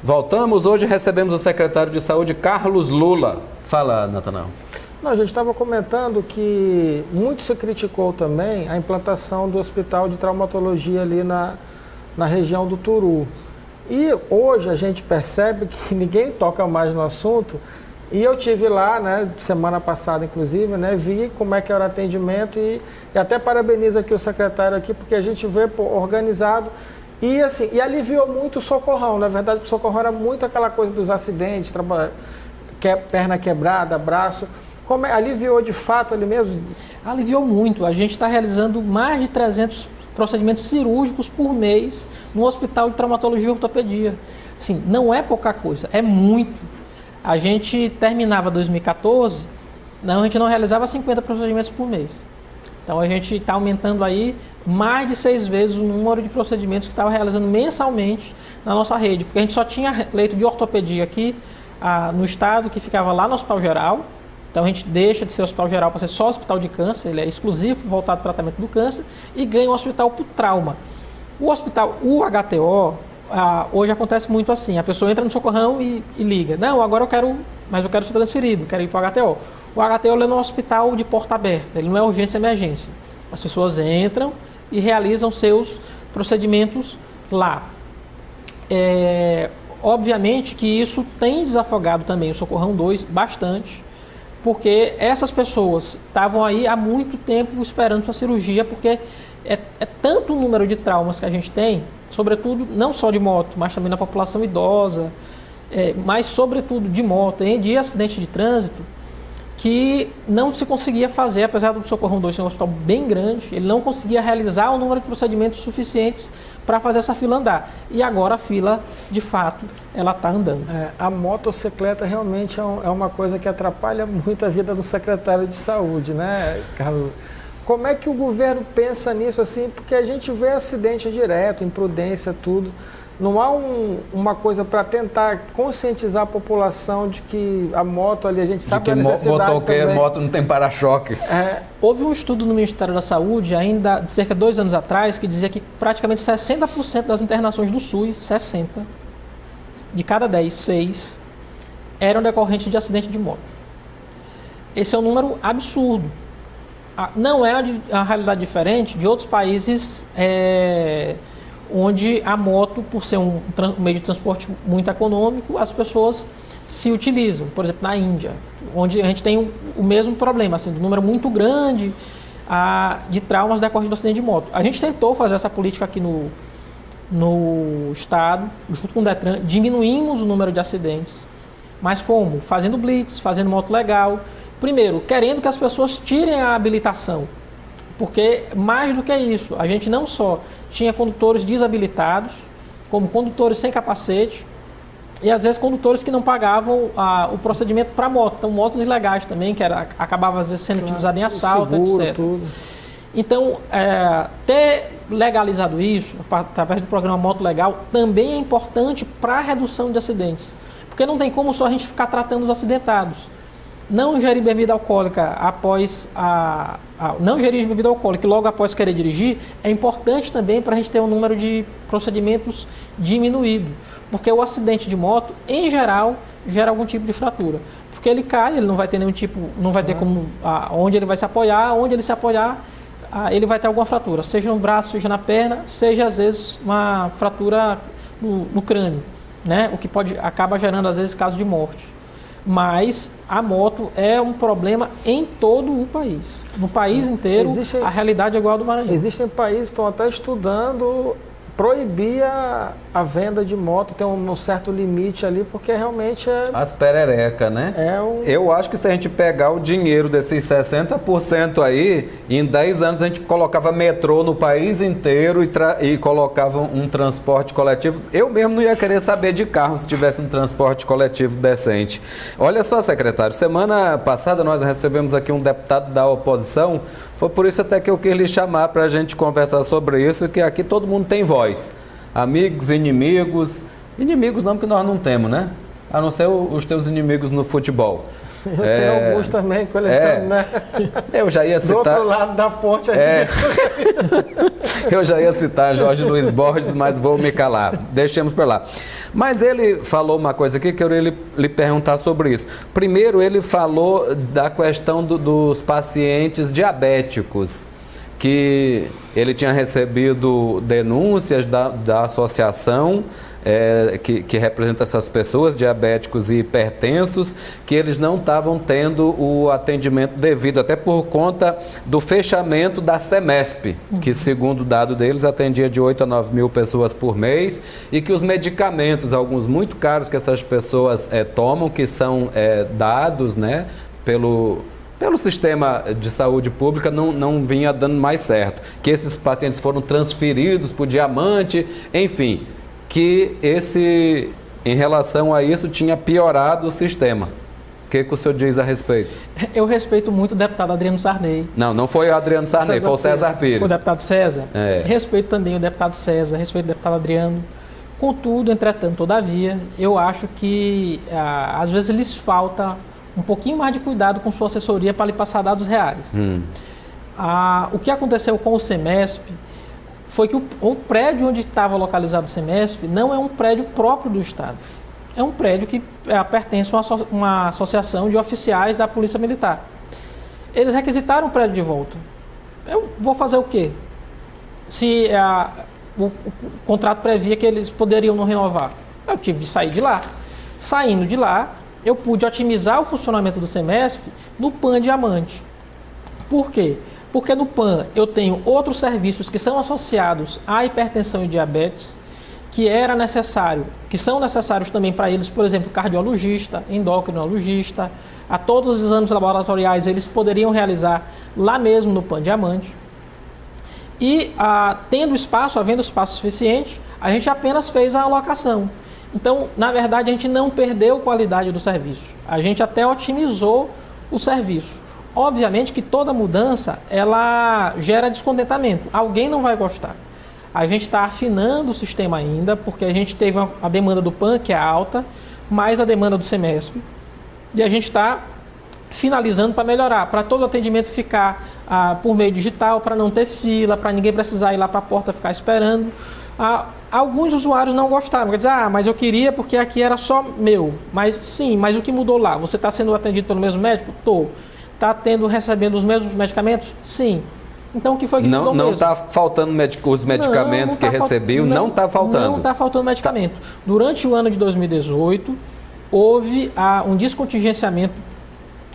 Voltamos, hoje recebemos o secretário de Saúde, Carlos Lula. Fala, Natanael. Não, a gente estava comentando que muito se criticou também a implantação do hospital de traumatologia ali na região do Turu. E hoje a gente percebe que ninguém toca mais no assunto. E eu tive lá, né, semana passada inclusive, né, vi como é que era o atendimento e até parabenizo aqui o secretário aqui, porque a gente vê organizado e assim, e aliviou muito o socorrão. Na verdade, o socorrão era muito aquela coisa dos acidentes, perna quebrada, braço. Como aliviou de fato ali mesmo? Aliviou muito. A gente está realizando mais de 300 procedimentos cirúrgicos por mês no Hospital de Traumatologia e Ortopedia. Sim, não é pouca coisa, é muito. A gente terminava 2014, a gente não realizava 50 procedimentos por mês. Então a gente está aumentando aí mais de 6 vezes o número de procedimentos que estava realizando mensalmente na nossa rede, porque a gente só tinha leito de ortopedia aqui no estado, que ficava lá no Hospital Geral. Então a gente deixa de ser hospital geral para ser só hospital de câncer, ele é exclusivo voltado para o tratamento do câncer e ganha um hospital para o trauma. O hospital, o HTO, hoje acontece muito assim, a pessoa entra no socorrão e liga, não, agora eu quero ser transferido, quero ir para o HTO. O HTO ele é um hospital de porta aberta, ele não é urgência e emergência. As pessoas entram e realizam seus procedimentos lá. Obviamente que isso tem desafogado também o Socorrão 2 bastante, porque essas pessoas estavam aí há muito tempo esperando sua cirurgia, porque é tanto o número de traumas que a gente tem, sobretudo não só de moto, mas também na população idosa, mas sobretudo de moto, de acidente de trânsito, que não se conseguia fazer, apesar do Socorrão 2 ser um hospital bem grande, ele não conseguia realizar o número de procedimentos suficientes para fazer essa fila andar. E agora a fila, de fato, ela está andando. A motocicleta realmente é uma coisa que atrapalha muito a vida do secretário de saúde, né, Carlos? Como é que o governo pensa nisso assim? Porque a gente vê acidente direto, imprudência, tudo. Não há uma coisa para tentar conscientizar a população de que a moto ali, a gente sabe que a necessidade motoqueiro, moto não tem para-choque. Houve um estudo no Ministério da Saúde, ainda de cerca de 2 anos atrás, que dizia que praticamente 60% das internações do SUS, 60, de cada 10, 6, eram decorrentes de acidente de moto. Esse é um número absurdo. Não é a realidade diferente de outros países onde a moto, por ser um meio de transporte muito econômico, as pessoas se utilizam. Por exemplo, na Índia, onde a gente tem o mesmo problema, assim, um número muito grande de traumas decorrentes do acidente de moto. A gente tentou fazer essa política aqui no estado, junto com o Detran, diminuímos o número de acidentes. Mas como? Fazendo blitz, fazendo moto legal. Primeiro, querendo que as pessoas tirem a habilitação. Porque, mais do que isso, a gente não só tinha condutores desabilitados, como condutores sem capacete, e às vezes condutores que não pagavam o procedimento para moto. Então, motos ilegais também, que acabava às vezes sendo utilizado em assalto, seguro, etc. Tudo. Então, ter legalizado isso, através do programa Moto Legal, também é importante para a redução de acidentes. Porque não tem como só a gente ficar tratando os acidentados. Não ingerir bebida alcoólica não ingerir bebida alcoólica logo após querer dirigir é importante também para a gente ter um número de procedimentos diminuído. Porque o acidente de moto, em geral, gera algum tipo de fratura. Porque ele cai, ele não vai ter nenhum tipo, não vai ter como, onde ele vai se apoiar, onde ele se apoiar, ele vai ter alguma fratura. Seja no braço, seja na perna, seja às vezes uma fratura no crânio, né? O que acaba gerando às vezes casos de morte. Mas a moto é um problema em todo o país. No país inteiro, a realidade é igual a do Maranhão. Existem países que estão até estudando proibir a venda de moto, tem um certo limite ali, porque realmente as perereca, né? Eu acho que se a gente pegar o dinheiro desses 60% aí, em 10 anos a gente colocava metrô no país inteiro e colocava um transporte coletivo. Eu mesmo não ia querer saber de carro se tivesse um transporte coletivo decente. Olha só, secretário, semana passada nós recebemos aqui um deputado da oposição, foi por isso até que eu quis lhe chamar para a gente conversar sobre isso, que aqui todo mundo tem voz. Amigos, inimigos não, porque nós não temos, né? A não ser os teus inimigos no futebol. Eu tenho alguns também, colecionando, né? Eu já ia citar... Do outro lado da ponte. Eu já ia citar Jorge Luiz Borges, mas vou me calar. Deixemos para lá. Mas ele falou uma coisa aqui que eu queria lhe perguntar sobre isso. Primeiro, ele falou da questão dos pacientes diabéticos, que ele tinha recebido denúncias da associação que representa essas pessoas, diabéticos e hipertensos, que eles não estavam tendo o atendimento devido, até por conta do fechamento da Semesp, que segundo o dado deles atendia de 8 a 9 mil pessoas por mês, e que os medicamentos, alguns muito caros que essas pessoas tomam, que são dados, né, pelo sistema de saúde pública, não vinha dando mais certo. Que esses pacientes foram transferidos para o Diamante, enfim, que em relação a isso, tinha piorado o sistema. O que o senhor diz a respeito? Eu respeito muito o deputado Adriano Sarney. Não foi o Adriano Sarney, foi o César Pires. Foi o deputado César. Respeito também o deputado César, respeito o deputado Adriano. Contudo, entretanto, todavia, eu acho que às vezes lhes falta um pouquinho mais de cuidado com sua assessoria para lhe passar dados reais. O que aconteceu com o Semesp foi que o prédio onde estava localizado o Semesp não é um prédio próprio do Estado. É um prédio que pertence a uma associação de oficiais da Polícia Militar. Eles requisitaram o prédio de volta. Eu vou fazer o quê? Se o contrato previa que eles poderiam não renovar. Eu tive de sair de lá. Saindo de lá, eu pude otimizar o funcionamento do Semesp no PAN Diamante. Por quê? Porque no PAN eu tenho outros serviços que são associados à hipertensão e diabetes, que são necessários também para eles, por exemplo, cardiologista, endocrinologista, a todos os exames laboratoriais eles poderiam realizar lá mesmo no PAN Diamante. E havendo espaço suficiente, a gente apenas fez a alocação. Então, na verdade, a gente não perdeu qualidade do serviço. A gente até otimizou o serviço. Obviamente que toda mudança, ela gera descontentamento. Alguém não vai gostar. A gente está afinando o sistema ainda, porque a gente teve a demanda do PAN, que é alta, mais a demanda do Semesp. E a gente está finalizando para melhorar, para todo o atendimento ficar por meio digital, para não ter fila, para ninguém precisar ir lá para a porta ficar esperando. Alguns usuários não gostaram, quer dizer, mas eu queria porque aqui era só meu. Mas sim, mas o que mudou lá? Você está sendo atendido pelo mesmo médico? Estou. Está recebendo os mesmos medicamentos? Sim. Então o que foi que mudou mesmo? Não está faltando os medicamentos que recebiam? Não está faltando? Não está faltando medicamento. Durante o ano de 2018, houve um descontingenciamento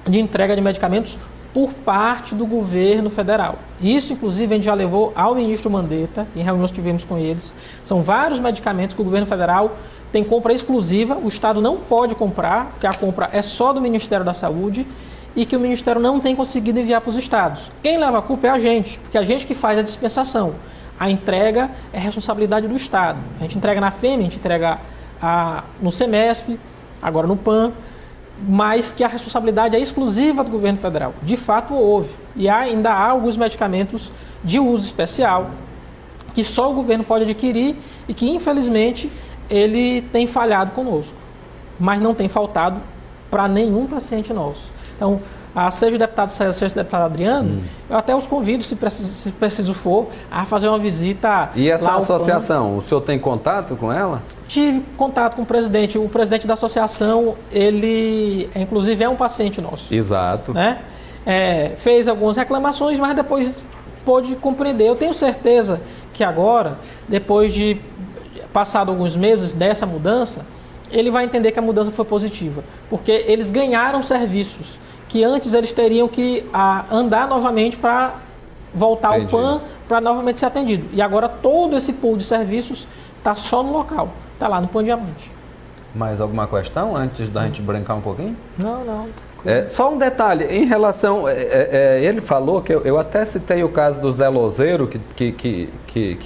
de entrega de medicamentos por parte do governo federal. Isso, inclusive, a gente já levou ao ministro Mandetta, em reuniões que tivemos com eles. São vários medicamentos que o governo federal tem compra exclusiva, o Estado não pode comprar, porque a compra é só do Ministério da Saúde, e que o Ministério não tem conseguido enviar para os estados. Quem leva a culpa é a gente, porque a gente que faz a dispensação. A entrega é responsabilidade do Estado. A gente entrega na FEME, a gente entrega no Semesp, agora no PAN, mas que a responsabilidade é exclusiva do governo federal. De fato, houve. E ainda há alguns medicamentos de uso especial que só o governo pode adquirir e que, infelizmente, ele tem falhado conosco. Mas não tem faltado para nenhum paciente nosso. Então, seja o deputado César, seja o deputado Adriano, eu até os convido, se preciso for, a fazer uma visita. E essa associação, o senhor tem contato com ela? Tive contato com o presidente. O presidente da associação, ele, inclusive, é um paciente nosso. Exato. Né? Fez algumas reclamações, mas depois pôde compreender. Eu tenho certeza que agora, depois de passado alguns meses dessa mudança, ele vai entender que a mudança foi positiva. Porque eles ganharam serviços que antes eles teriam que andar novamente para voltar ao PAN, para novamente ser atendido. E agora todo esse pool de serviços está só no local, está lá no PAN Diamante. Mais alguma questão antes da gente brincar um pouquinho? Não. Só um detalhe, em relação, ele falou que eu até citei o caso do Zé Lozeiro, que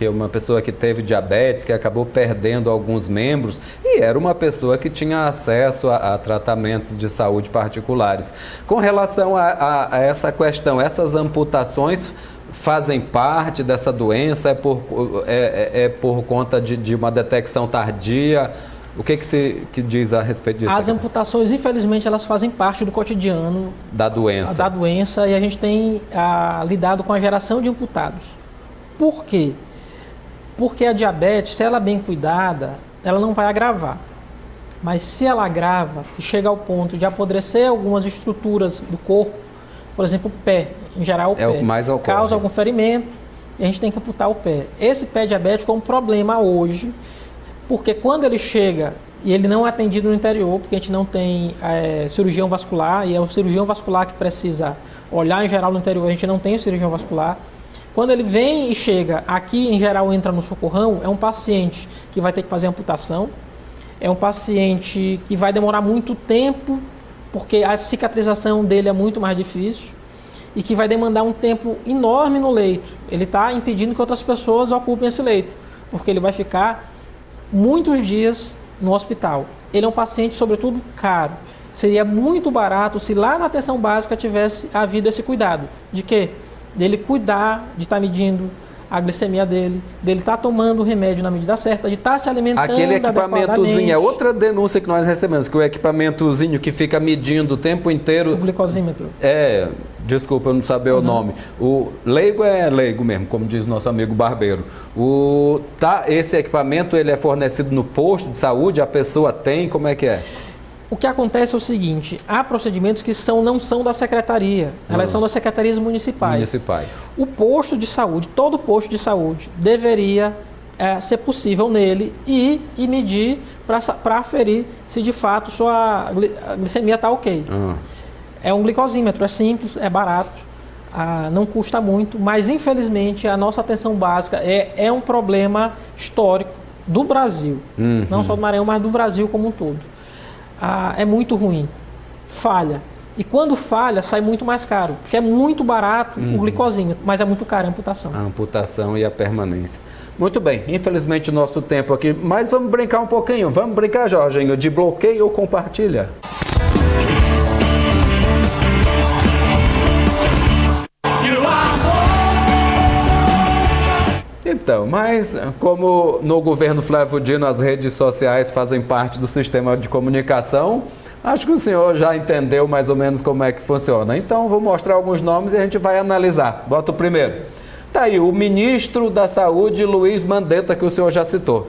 é uma pessoa que teve diabetes, que acabou perdendo alguns membros, e era uma pessoa que tinha acesso a tratamentos de saúde particulares. Com relação a essa questão, essas amputações fazem parte dessa doença, é por conta de uma detecção tardia? O que diz a respeito disso? As amputações, infelizmente, elas fazem parte do cotidiano da doença. E a gente tem lidado com a geração de amputados. Por quê? Porque a diabetes, se ela é bem cuidada, ela não vai agravar. Mas se ela agrava e chega ao ponto de apodrecer algumas estruturas do corpo, por exemplo, o pé, em geral o pé, o que mais ocorre. Causa algum ferimento e a gente tem que amputar o pé. Esse pé diabético é um problema hoje, porque quando ele chega e ele não é atendido no interior, porque a gente não tem cirurgião vascular, e é o cirurgião vascular que precisa olhar em geral no interior, a gente não tem o cirurgião vascular. Quando ele vem e chega aqui, em geral entra no socorrão, é um paciente que vai ter que fazer amputação, é um paciente que vai demorar muito tempo, porque a cicatrização dele é muito mais difícil e que vai demandar um tempo enorme no leito. Ele está impedindo que outras pessoas ocupem esse leito, porque ele vai ficar muitos dias no hospital. Ele é um paciente, sobretudo, caro. Seria muito barato se lá na atenção básica tivesse havido esse cuidado. De quê? Dele cuidar, de estar medindo a glicemia dele estar tomando o remédio na medida certa, de estar se alimentando aquele equipamentozinho, é outra denúncia que nós recebemos, que o equipamentozinho que fica medindo o tempo inteiro... O glicosímetro. Desculpa eu não saber o nome. O leigo é leigo mesmo, como diz nosso amigo barbeiro. Esse equipamento ele é fornecido no posto de saúde, a pessoa tem, como é que é? O que acontece é o seguinte, há procedimentos que não são da secretaria, elas são das secretarias municipais. O posto de saúde, todo posto de saúde, deveria ser possível nele ir e medir para aferir se de fato sua glicemia está ok. É um glicosímetro, é simples, é barato, não custa muito, mas infelizmente a nossa atenção básica é um problema histórico do Brasil, não só do Maranhão, mas do Brasil como um todo. É muito ruim, falha. E quando falha, sai muito mais caro, porque é muito barato o glicosímetro, mas é muito caro a amputação. A amputação e a permanência. Muito bem, infelizmente o nosso tempo aqui, mas vamos brincar um pouquinho. Vamos brincar, Jorginho, de bloqueio ou compartilha? Então, mas como no governo Flávio Dino as redes sociais fazem parte do sistema de comunicação, acho que o senhor já entendeu mais ou menos como é que funciona. Então, vou mostrar alguns nomes e a gente vai analisar. Bota o primeiro. Tá aí, o ministro da Saúde, Luiz Mandetta, que o senhor já citou.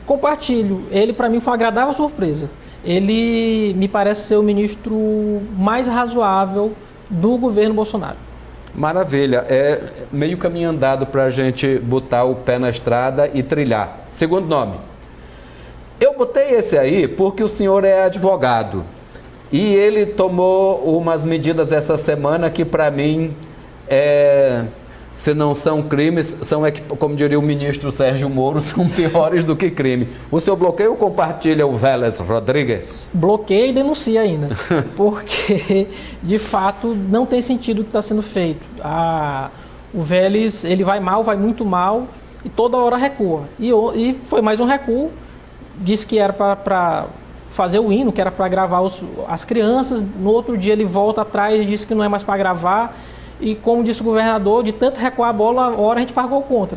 Compartilho. Ele, para mim, foi uma agradável surpresa. Ele me parece ser o ministro mais razoável do governo Bolsonaro. Maravilha, é meio caminho andado para a gente botar o pé na estrada e trilhar. Segundo nome, eu botei esse aí porque o senhor é advogado e ele tomou umas medidas essa semana que para mim, se não são crimes, são, como diria o ministro Sérgio Moro, são piores do que crime. O senhor bloqueia ou compartilha o Vélez Rodrigues? Bloqueia e denuncia ainda, porque de fato não tem sentido o que está sendo feito. O Vélez, ele vai mal, vai muito mal e toda hora recua. E foi mais um recuo, disse que era para fazer o hino, que era para gravar as crianças, no outro dia ele volta atrás e disse que não é mais para gravar. E como disse o governador, de tanto recuar a bola, a hora a gente faz gol contra.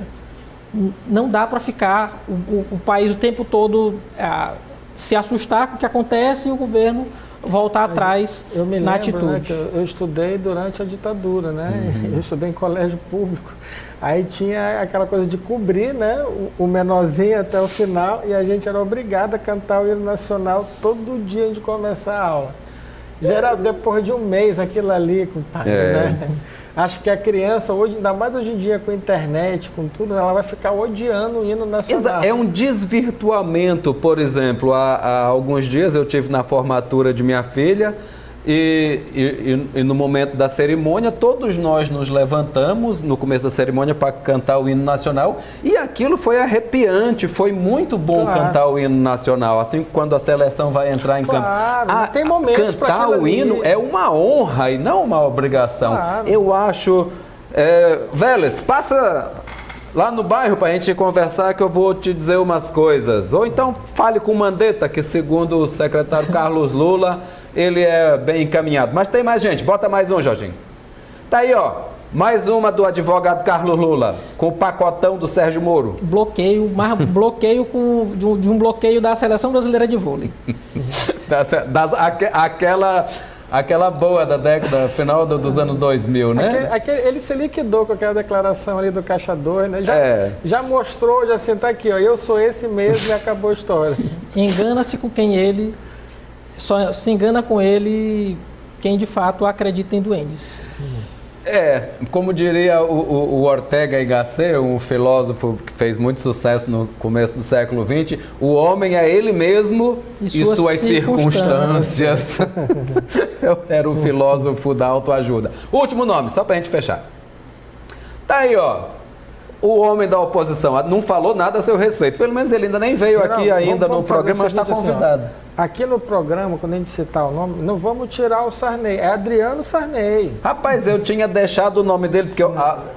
Não dá para ficar o país o tempo todo se assustar com o que acontece e o governo voltar atrás na atitude. Né, que eu estudei durante a ditadura, né? Eu estudei em colégio público. Aí tinha aquela coisa de cobrir, né, o menorzinho até o final e a gente era obrigado a cantar o hino nacional todo dia antes de começar a aula. Geral, depois de um mês, aquilo ali, compadre, né? Acho que a criança, hoje, ainda mais hoje em dia com a internet, com tudo, ela vai ficar odiando o hino nacional. É um desvirtuamento, por exemplo, há alguns dias eu tive na formatura de minha filha e no momento da cerimônia, todos nós nos levantamos no começo da cerimônia para cantar o hino nacional e aquilo foi arrepiante, foi muito bom cantar o hino nacional, assim quando a seleção vai entrar em campo. Tem momentos para cantar o hino é uma honra e não uma obrigação. Eu acho... Vélez, passa lá no bairro para a gente conversar que eu vou te dizer umas coisas. Ou então fale com o Mandetta, que segundo o secretário Carlos Lula, ele é bem encaminhado. Mas tem mais gente. Bota mais um, Jorginho. Tá aí, ó. Mais uma do advogado Carlos Lula, com o pacotão do Sérgio Moro. Bloqueio, mas bloqueio de um bloqueio da Seleção Brasileira de Vôlei. Aquela boa da década, final dos anos 2000, né? Ele se liquidou com aquela declaração ali do Caixa 2, né? Já mostrou, já assim, tá aqui, ó, eu sou esse mesmo e acabou a história. Engana-se com quem ele... Só se engana com ele quem de fato acredita em duendes. Como diria o Ortega y Gasset, um filósofo que fez muito sucesso no começo do século XX, o homem é ele mesmo e suas circunstâncias. Eu era o filósofo da autoajuda. Último nome, só pra gente fechar. Tá aí, ó. O homem da oposição não falou nada a seu respeito. Pelo menos ele ainda nem veio aqui ainda no programa, mas está convidado. Assim, aqui no programa, quando a gente citar o nome, não vamos tirar o Sarney. É Adriano Sarney. Rapaz, eu tinha deixado o nome dele, porque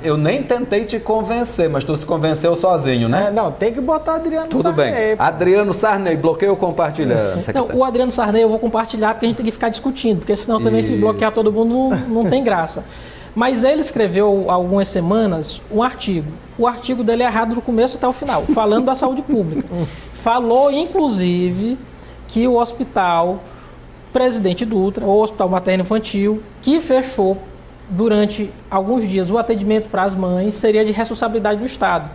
eu nem tentei te convencer, mas tu se convenceu sozinho, né? Não, tem que botar Adriano Sarney. Tudo bem. Adriano Sarney, bloqueia ou compartilha? Não, o Adriano Sarney eu vou compartilhar porque a gente tem que ficar discutindo, porque senão também se bloquear todo mundo não tem graça. Mas ele escreveu há algumas semanas um artigo. O artigo dele é errado do começo até o final, falando da saúde pública. Falou, inclusive, que o hospital Presidente Dutra, ou Hospital Materno Infantil, que fechou durante alguns dias o atendimento para as mães, seria de responsabilidade do Estado.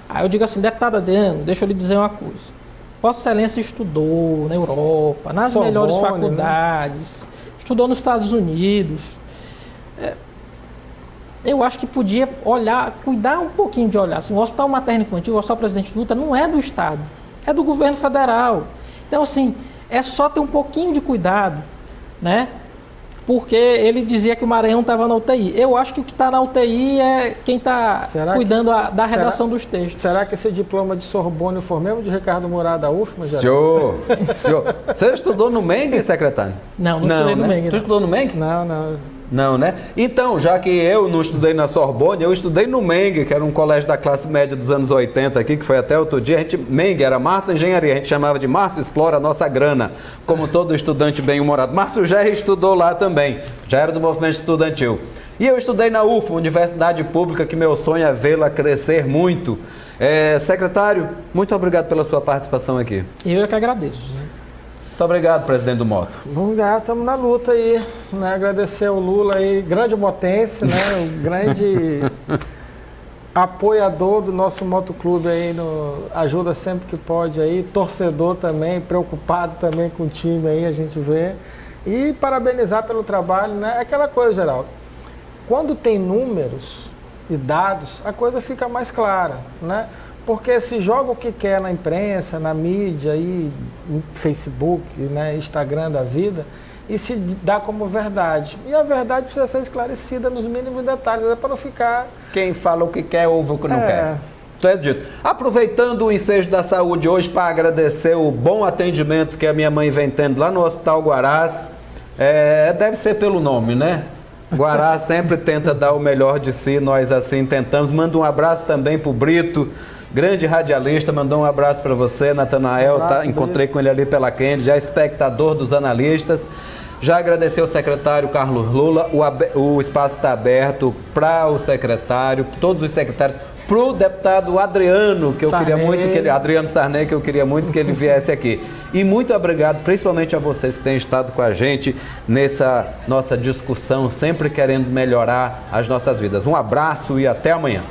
Aí eu digo assim, deputado Adriano, deixa eu lhe dizer uma coisa. Vossa Excelência estudou na Europa, nas melhores faculdades, estudou nos Estados Unidos. Eu acho que podia cuidar um pouquinho de olhar. Assim, o Hospital Materno Infantil, o Hospital Presidente Dutra, não é do Estado, é do governo federal. Então, assim, é só ter um pouquinho de cuidado, né? Porque ele dizia que o Maranhão estava na UTI. Eu acho que o que está na UTI é quem está cuidando da redação dos textos. Será que esse diploma de Sorbonne foi mesmo de Ricardo Murad da UFMA? Senhor! Você estudou no Mengue, secretário? Não estudei no Mengue. Tu estudou no Mengue? Não, né? Então, já que eu não estudei na Sorbonne, eu estudei no Mengue, que era um colégio da classe média dos anos 80 aqui, que foi até outro dia. Mengue era Márcio Engenharia, a gente chamava de Márcio Explora a Nossa Grana, como todo estudante bem-humorado. Márcio Gerri estudou lá também, já era do movimento estudantil. E eu estudei na UFMA, Universidade Pública, que meu sonho é vê-la crescer muito. Secretário, muito obrigado pela sua participação aqui. Eu que agradeço. Muito obrigado, presidente do Moto. Vamos lá, estamos na luta aí, né? Agradecer ao Lula aí, grande motense, né? O grande apoiador do nosso motoclube aí, ajuda sempre que pode aí, torcedor também, preocupado também com o time aí, a gente vê. E parabenizar pelo trabalho, né? É aquela coisa, Geraldo, quando tem números e dados, a coisa fica mais clara, né? Porque se joga o que quer na imprensa, na mídia, aí, no Facebook, né, Instagram da vida, e se dá como verdade. E a verdade precisa ser esclarecida nos mínimos detalhes, para não ficar... Quem fala o que quer, ouve o que não quer. Então é dito. Aproveitando o ensejo da saúde hoje para agradecer o bom atendimento que a minha mãe vem tendo lá no Hospital Guarás. Deve ser pelo nome, né? Guarás sempre tenta dar o melhor de si, nós assim tentamos. Manda um abraço também pro Brito, grande radialista, mandou um abraço para você, Natanael, encontrei com ele ali pela Kennedy, já espectador dos analistas. Já agradeceu o secretário Carlos Lula, o espaço está aberto para o secretário, todos os secretários, para o deputado Adriano, que eu queria muito Adriano Sarney, que eu queria muito que ele viesse aqui. E muito obrigado, principalmente a vocês que têm estado com a gente nessa nossa discussão, sempre querendo melhorar as nossas vidas. Um abraço e até amanhã.